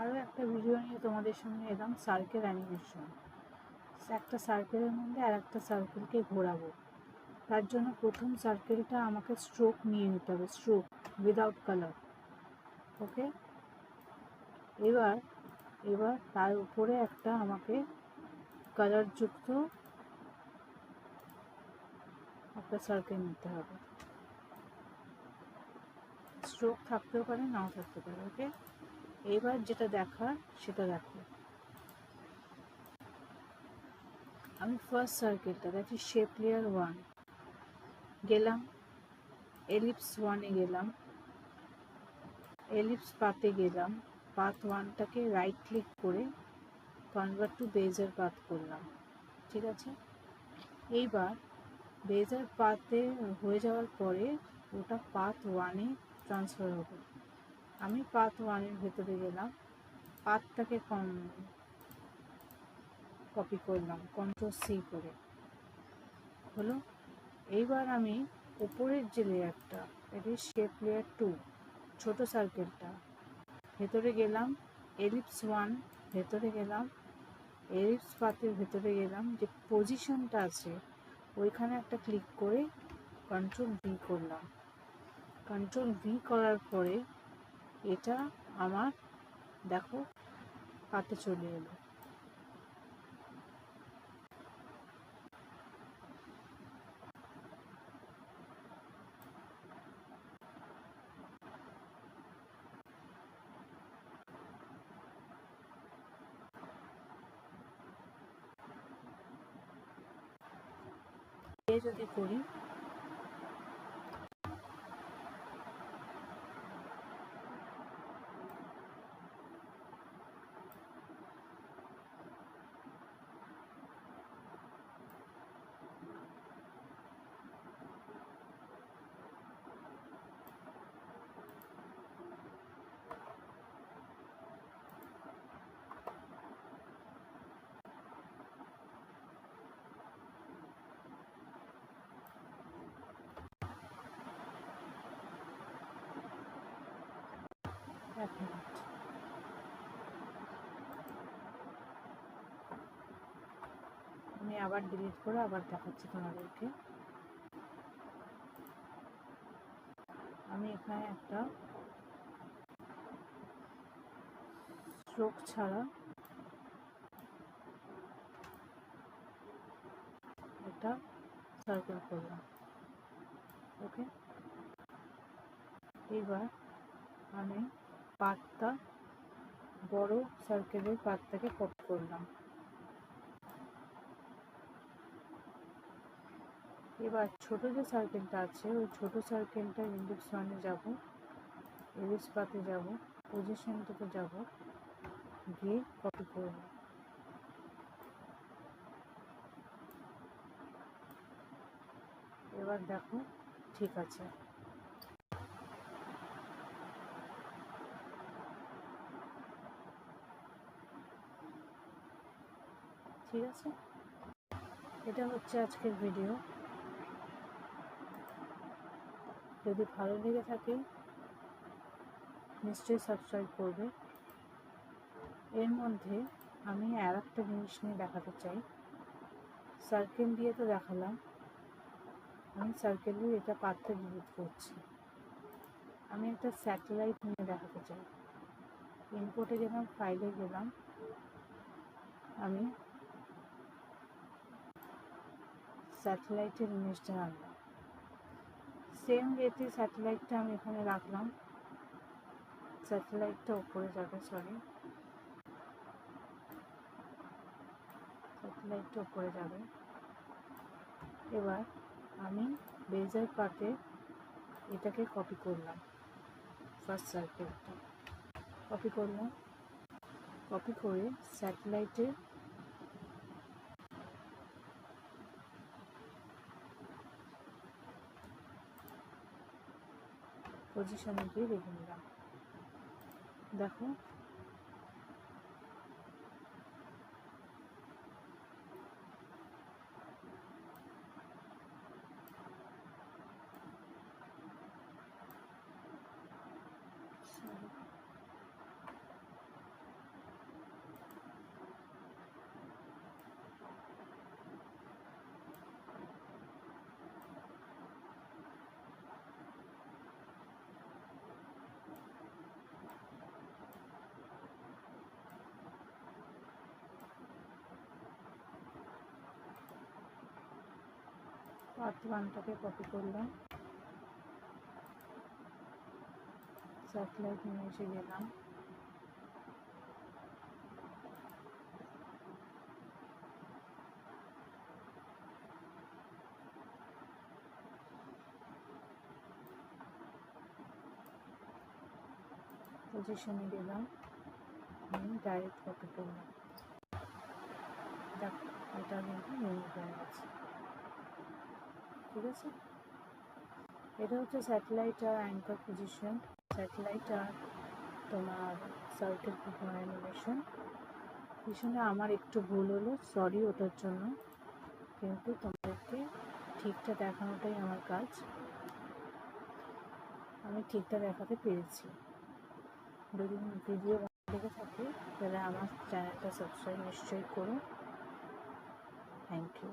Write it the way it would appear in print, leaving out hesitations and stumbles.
আরও একটা ভিডিও নিয়ে তোমাদের সামনে এলাম, সার্কেল অ্যানিমেশন। একটা সার্কেলের মধ্যে আর একটা সার্কেলকে ঘোরাবো। তার জন্য প্রথম সার্কেলটা আমাকে স্ট্রোক নিয়ে নিতে হবে, স্ট্রোক উইদাউট কালার। ওকে, এবার এবার তার উপরে একটা আমাকে কালারযুক্ত একটা সার্কেল নিতে হবে। স্ট্রোক থাকতেও পারে, নাও থাকতে পারে। ওকে, এবার যেটা দেখার সেটা দেখো। আমি ফার্স্ট সার্কেলটা দেখি, শেপ লেয়ার 1 গেলাম, এলিপস 1-এ গেলাম, এলিপস পাতে গেলাম, পাথ 1টাকে রাইট ক্লিক করে কনভার্ট টু বেজার পাথ করলাম। ঠিক আছে, এইবার বেজার পাতে হয়ে যাওয়ার পরে ওটা পাথ 1-এ ট্রান্সফার হবে। আমি পাথ 1-এর ভেতরে গেলাম, পাথটাকে কপি করলাম Ctrl+C করে, হলো। এইবার আমি উপরের যে লেয়ারটা, এটি শেপ লেয়ার 2, ছোট সার্কেলটা, ভেতরে গেলাম, এলিপস 1 ভেতরে গেলাম, এলিপস পাতের ভেতরে গেলাম, যে পজিশনটা আছে ওইখানে একটা ক্লিক করে Ctrl+V করলাম। Ctrl+V করার পরে এটা আমার দেখো পাতে চলে এলো। যদি করি, এক মিনিট, আমি আবার ডিলিট করে আবার দেখাচ্ছি তোমাদেরকে। আমি এখানে একটা স্ট্রোক ছাড়া একটা সার্কেল করলাম। ওকে, এবার আমি পাতটা, বড় সার্কেলের পাতটাকে কপি করলাম। এবার ছোট যে সার্কেলটা আছে ওই ছোট সার্কেলটা ইন্ডেক্স 1-এ যাব, এলিপস পাতে যাব, পজিশনটাতে যাব, গিয়ে কপি করব। এবার দেখো ঠিক আছে। ঠিক আছে, এটা হচ্ছে আজকের ভিডিও। যদি ভালো লেগে থাকে নিশ্চয়ই সাবস্ক্রাইব করবে। এর মধ্যে আমি আর একটা জিনিস নিয়ে দেখাতে চাই। সার্কেল দিয়ে তো দেখালাম, আমি সার্কেল দিয়ে এটা পাতটা ডিলিট করছি। আমি একটা স্যাটেলাইট নিয়ে দেখাতে চাই। ইনপুটে গেলাম, ফাইলে গেলাম, আমি স্যাটেলাইটের ইমেজটা আনলাম। সেম ওয়েতে স্যাটেলাইটটা আমি এখানে রাখলাম, স্যাটেলাইটটা উপরে যাবে, স্যাটেলাইটটা উপরে যাবে। এবার আমি বেজার পাতে এটাকে কপি করলাম, ফার্স্ট সার্কেলটা কপি করলাম, কপি করে স্যাটেলাইটের পজিশনে গিয়ে রেখে নিলাম। দেখো পার্ট 1টাকে কপি করলাম, স্যাটেলাইট নিয়ে এসে গেলাম, পজিশনে গেলাম, আমি ডাইরেক্ট কপি করলাম। দেখো এটা কিন্তু ইউনিক হয়ে গেছে। ঠিক আছে, এটা হচ্ছে স্যাটেলাইট আর অ্যাঙ্কার পজিশন, স্যাটেলাইট আর তোমার সার্কেল অ্যানিমেশন। পিছনে আমার একটু ভুল হলো, সরি ওটার জন্য, কিন্তু তোমাদেরকে ঠিকটা দেখানোটাই আমার কাজ, আমি ঠিকটা দেখাতে পেরেছি। যদি ভিডিও ভালো লেগে থাকে তাহলে আমার চ্যানেলটা সাবস্ক্রাইব নিশ্চয়ই করো। Thank you.